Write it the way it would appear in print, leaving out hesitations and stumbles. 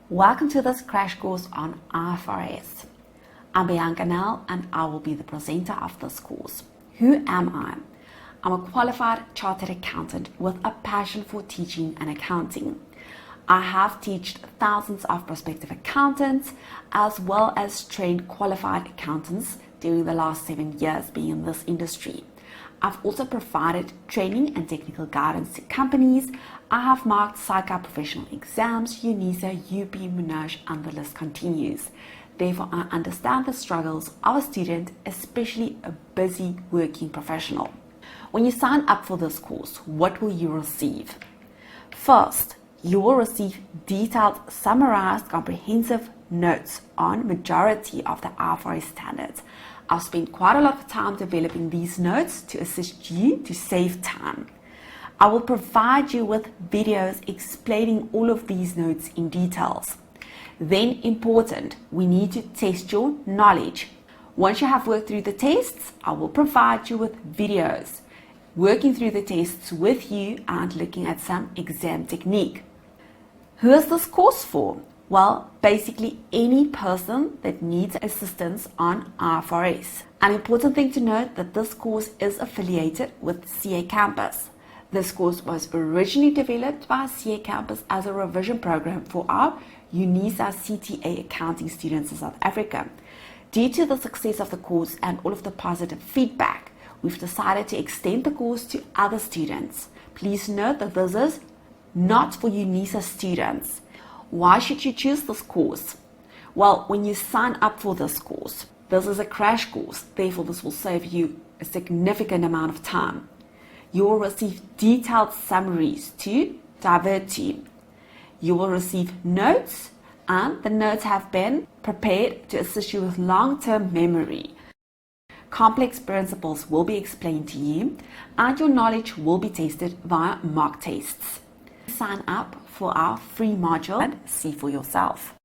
Welcome to this crash course on IFRS. I'm Bianca Nell and I will be the presenter of this course. Who am I? I'm a qualified chartered accountant with a passion for teaching and accounting. I have taught thousands of prospective accountants as well as trained qualified accountants during the last 7 years being in this industry. I've also provided training and technical guidance to companies. I have marked SAICA professional exams, UNISA, UP, Monash, and the list continues. Therefore, I understand the struggles of a student, especially a busy working professional. When you sign up for this course, what will you receive? First, you will receive detailed, summarized, comprehensive notes on majority of the IFRS standards. I've spent quite a lot of time developing these notes to assist you to save time. I will provide you with videos explaining all of these notes in details. Then important, we need to test your knowledge. Once you have worked through the tests, I will provide you with videos, working through the tests with you and looking at some exam technique. Who is this course for? Well, basically any person that needs assistance on IFRS. An important thing to note that this course is affiliated with CA Campus. This course was originally developed by CA Campus as a revision program for our UNISA CTA accounting students in South Africa. Due to the success of the course and all of the positive feedback, we've decided to extend the course to other students. Please note that this is not for UNISA students. Why should you choose this course? Well, when you sign up for this course, this is a crash course, therefore this will save you a significant amount of time. You will receive detailed summaries to divert you. You will receive notes, and the notes have been prepared to assist you with long-term memory. Complex principles will be explained to you, and your knowledge will be tested via mock tests. Sign up for our free module and see for yourself.